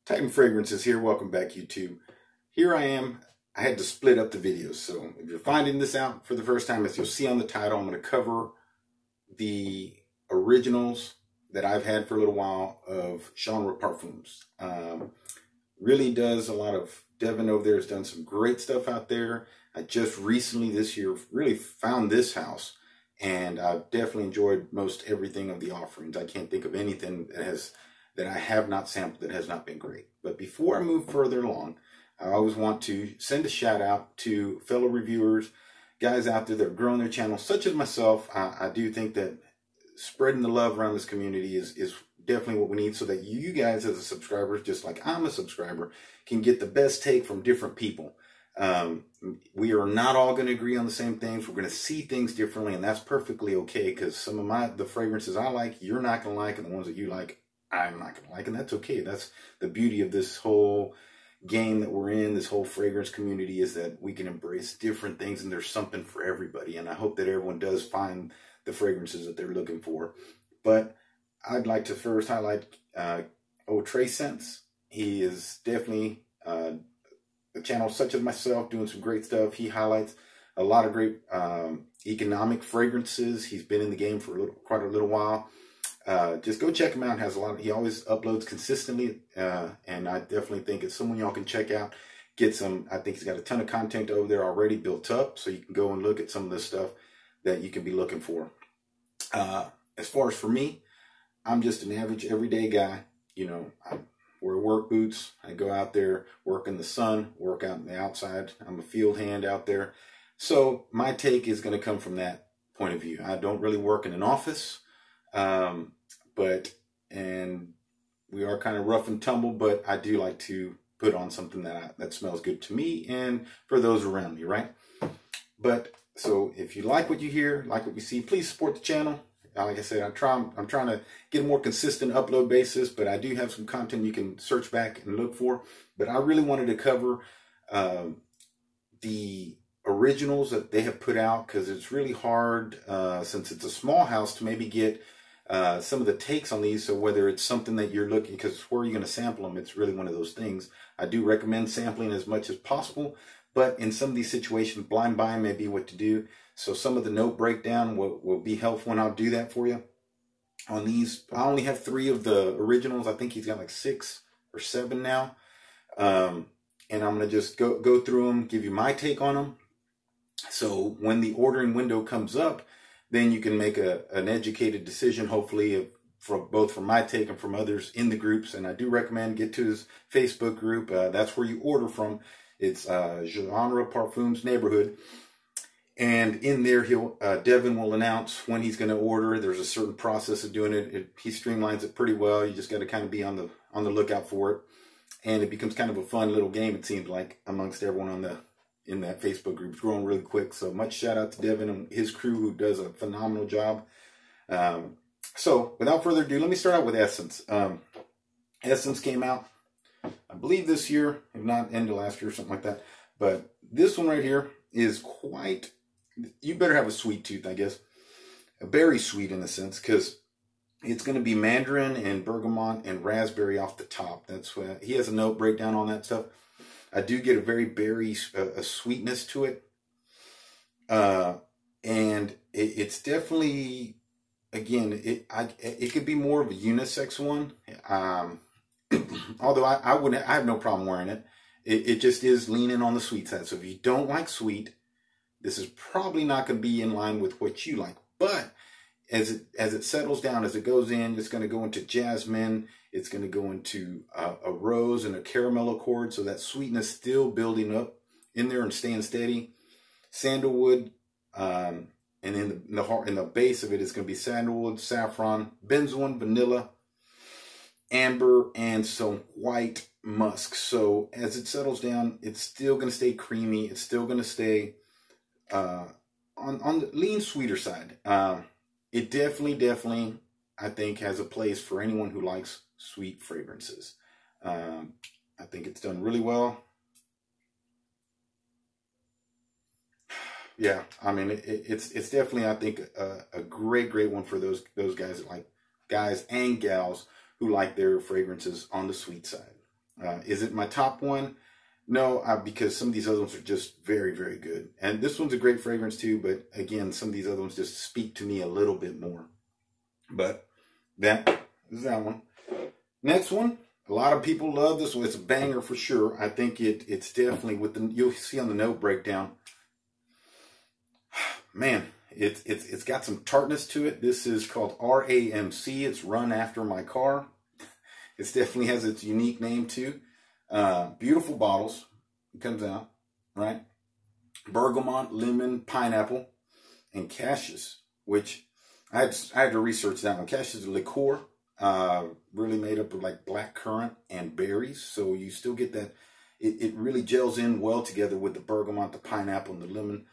Titan Fragrances here. Welcome back, YouTube. Here I am. I had to split up the videos. So if you're finding this out for the first time, as you'll see on the title, I'm going to cover the originals that I've had for a little while of Genre Parfums. Really does a lot of, Devin over there has done some great stuff out there. I just recently this year really found this house, and I've definitely enjoyed most everything of the offerings. I can't think of anything that I have not sampled that has not been great. But before I move further along, I always want to send a shout out to fellow reviewers, guys out there that are growing their channels, such as myself. I do think that spreading the love around this community is definitely what we need, so that you guys as a subscriber, just like I'm a subscriber, can get the best take from different people. We are not all going to agree on the same things. We're going to see things differently, and that's perfectly okay, because some of the fragrances I like, you're not going to like, and the ones that you like, I'm not going to like, and that's okay. That's the beauty of this whole game that we're in, this whole fragrance community, is that we can embrace different things, and there's something for everybody. And I hope that everyone does find the fragrances that they're looking for. But I'd like to first highlight R.A.M.C. He is definitely a channel such as myself, doing some great stuff. He highlights a lot of great economic fragrances. He's been in the game for quite a little while. Just go check him out. Has a lot. He always uploads consistently, and I definitely think it's someone y'all can check out. Get some. I think he's got a ton of content over there already built up, so you can go and look at some of the stuff that you can be looking for. As far as for me, I'm just an average everyday guy. You know, I wear work boots. I go out there, work in the sun, work out in the outside. I'm a field hand out there, so my take is going to come from that point of view. I don't really work in an office. And we are kind of rough and tumble, but I do like to put on something that smells good to me and for those around me, right? But so if you like what you hear, like what you see, please support the channel. Like I said, I'm trying to get a more consistent upload basis, but I do have some content you can search back and look for. But I really wanted to cover the originals that they have put out, because it's really hard, since it's a small house, to maybe get some of the takes on these. So whether it's something that you're looking, because where you're going to sample them, it's really one of those things. I do recommend sampling as much as possible, but in some of these situations, blind buying may be what to do. So some of the note breakdown will be helpful, and I'll do that for you. On these, I only have 3 of the originals. I think he's got like 6 or 7 now. And I'm going to just go through them, give you my take on them. So when the ordering window comes up, then you can make an educated decision, hopefully, both from my take and from others in the groups. And I do recommend get to his Facebook group. That's where you order from. It's Genre Parfums Neighborhood. And in there, Devin will announce when he's going to order. There's a certain process of doing it. He streamlines it pretty well. You just got to kind of be on the lookout for it. And it becomes kind of a fun little game, it seems like, amongst everyone in that Facebook group. It's growing really quick. So much shout out to Devin and his crew, who does a phenomenal job. So without further ado, let me start out with Essence. Essence came out, I believe, this year, if not end of last year or something like that. But this one right here is quite, you better have a sweet tooth, I guess. A berry sweet in a sense, because it's going to be mandarin and bergamot and raspberry off the top. That's what he has a note breakdown on that stuff. I do get a very berry sweetness to it. And it's definitely, again, it could be more of a unisex one. Although I have no problem wearing it. It just is leaning on the sweet side. So if you don't like sweet, this is probably not going to be in line with what you like. But as it settles down, as it goes in, it's going to go into jasmine. It's going to go into a rose and a caramel accord. So that sweetness still building up in there and staying steady. Sandalwood, and in the base of it is going to be sandalwood, saffron, benzoin, vanilla, amber, and some white musk. So as it settles down, it's still going to stay creamy. It's still going to stay on the lean sweeter side. It definitely, I think, has a place for anyone who likes sweet fragrances. I think it's done really well. Yeah, I mean, it's definitely, I think, a great one for those guys that like, guys and gals who like their fragrances on the sweet side. Is it my top one? No, because some of these other ones are just very, very good. And this one's a great fragrance too, but again, some of these other ones just speak to me a little bit more. But that is that one. Next one, a lot of people love this one. It's a banger for sure. I think it's definitely with the, you'll see on the note breakdown. Man, it's got some tartness to it. This is called R.A.M.C. It's Run After My Car. It definitely has its unique name too. Beautiful bottles. It comes out, right? Bergamot, lemon, pineapple, and cashews, which I had to research that one. Cashews is a liqueur, really made up of like black currant and berries. So you still get that. It really gels in well together with the bergamot, the pineapple, and the lemon.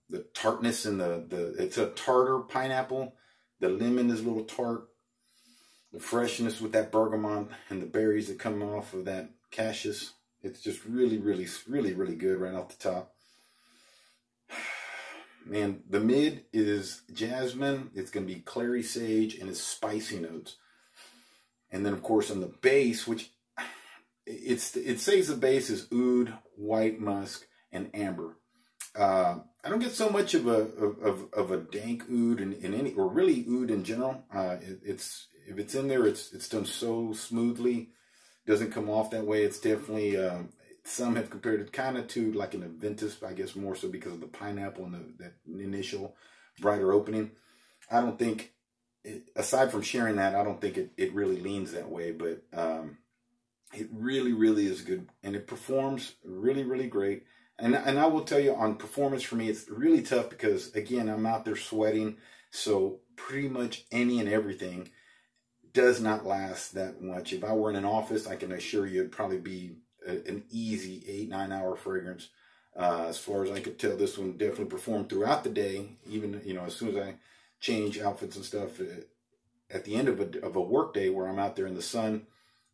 The tartness and it's a tartar pineapple. The lemon is a little tart. The freshness with that bergamot and the berries that come off of that cashews. It's just really, really, really, really good right off the top. Man, the mid is jasmine. It's going to be clary sage and it's spicy notes. And then, of course, on the base, which it says the base is oud, white musk, and amber. I don't get so much of a dank oud in any, or really oud in general. If it's in there, it's done so smoothly. It doesn't come off that way. It's definitely, some have compared it kind of to like an Aventus, I guess more so because of the pineapple and that initial brighter opening. I don't think, aside from sharing that, I don't think it really leans that way, but it really, really is good. And it performs really, really great. And I will tell you, on performance for me, it's really tough because, again, I'm out there sweating. So pretty much any and everything does not last that much. If I were in an office, I can assure you it'd probably be an easy 8-9 hour fragrance. As far as I could tell, this one definitely performed throughout the day. Even, you know, as soon as I change outfits and stuff at the end of a work day where I'm out there in the sun,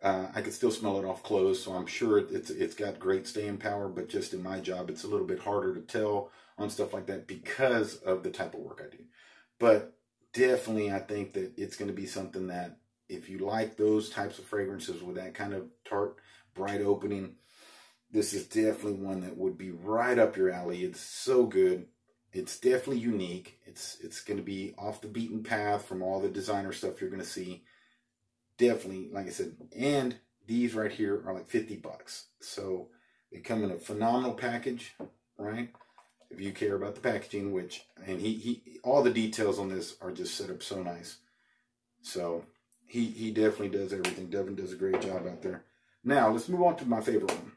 I could still smell it off clothes. So I'm sure it's got great staying power, but just in my job, it's a little bit harder to tell on stuff like that because of the type of work I do. But definitely, I think that it's going to be something that if you like those types of fragrances with that kind of tart, bright opening, this is definitely one that would be right up your alley. It's so good. It's definitely unique. It's going to be off the beaten path from all the designer stuff you're going to see. Definitely, like I said, and these right here are like 50 bucks. So they come in a phenomenal package, right? If you care about the packaging, and he all the details on this are just set up so nice. So he definitely does everything. Devin does a great job out there. Now, let's move on to my favorite one.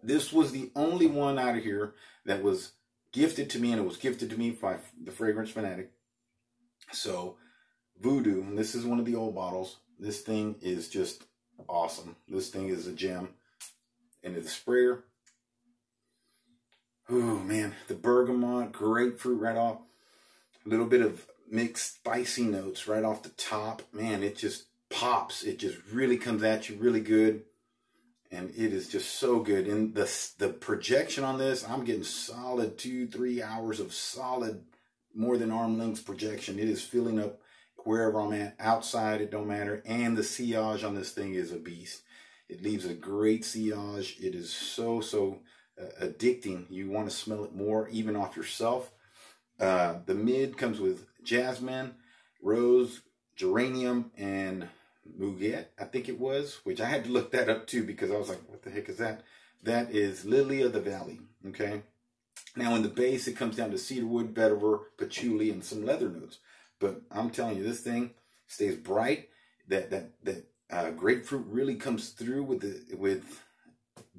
This was the only one out of here that was gifted to me, and it was gifted to me by the Fragrance Fanatic. So, VOODOO, and this is one of the old bottles. This thing is just awesome. This thing is a gem. And it's a sprayer. Oh, man. The bergamot, grapefruit right off. A little bit of mixed spicy notes right off the top. Man, it just pops. It just really comes at you really good. And it is just so good. And the projection on this, I'm getting solid 2-3 hours of solid, more than arm length projection. It is filling up wherever I'm at. Outside, it don't matter. And the sillage on this thing is a beast. It leaves a great sillage. It is so addicting. You want to smell it more, even off yourself. The mid comes with jasmine, rose, geranium, and muguet, I think it was, which I had to look that up too because I was like, what the heck is that? That is lily of the valley, okay? Now in the base, it comes down to cedarwood, vetiver, patchouli, and some leather notes. But I'm telling you, this thing stays bright. That grapefruit really comes through with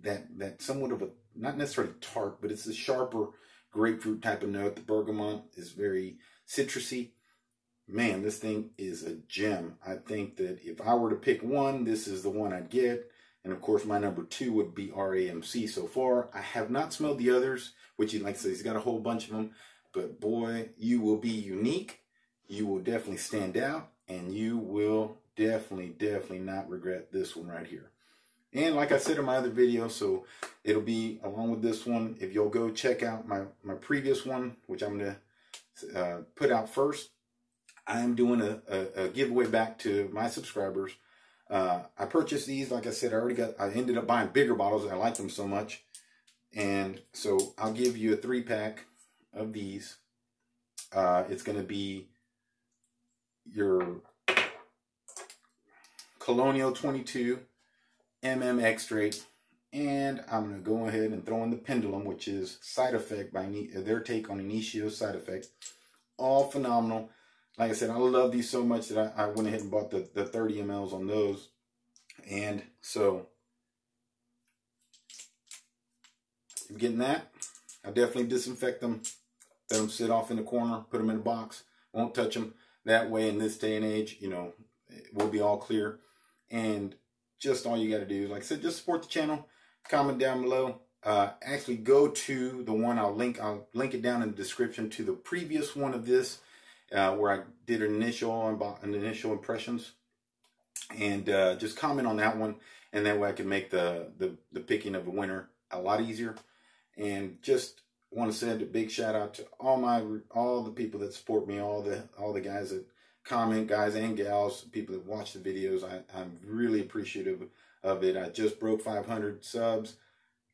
that somewhat of a, not necessarily tart, but it's a sharper grapefruit type of note. The bergamot is very citrusy. Man, this thing is a gem. I think that if I were to pick one, this is the one I'd get. And of course, my number 2 would be R.A.M.C. so far. I have not smelled the others, which, like I said, he's got a whole bunch of them. But boy, you will be unique. You will definitely stand out. And you will definitely not regret this one right here. And like I said in my other video, so it'll be along with this one. If you'll go check out my previous one, which I'm going to put out first, I am doing a giveaway back to my subscribers I purchased these, like I said, I ended up buying bigger bottles. I like them so much. And so I'll give you a 3-pack of these. It's going to be your Colonial 22 extrait. And I'm going to go ahead and throw in the Pendulum, which is Side Effect by their take on Initio Side Effect. All phenomenal. Like I said, I love these so much that I went ahead and bought the 30 mLs on those. And so, you're getting that. I definitely disinfect them. Let them sit off in the corner. Put them in a box. Won't touch them. That way, in this day and age, you know, we'll be all clear. And just all you got to do, like I said, just support the channel. Comment down below. Actually, go to the one I'll link it down in the description to the previous one of this, where I did an initial impressions, and just comment on that one, and that way I can make the picking of a winner a lot easier. And just want to send a big shout out to all the people that support me, all the guys that comment, guys and gals, people that watch the videos. I'm really appreciative of it. I just broke 500 subs.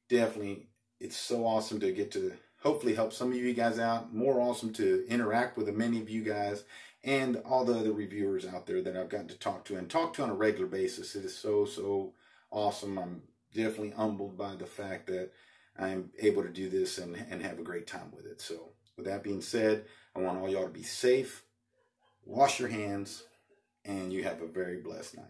Definitely, it's so awesome to get to hopefully help some of you guys out. More awesome to interact with many of you guys and all the other reviewers out there that I've gotten to talk to on a regular basis. It is so awesome. I'm definitely humbled by the fact that I'm able to do this and have a great time with it. So with that being said, I want all y'all to be safe, wash your hands, and you have a very blessed night.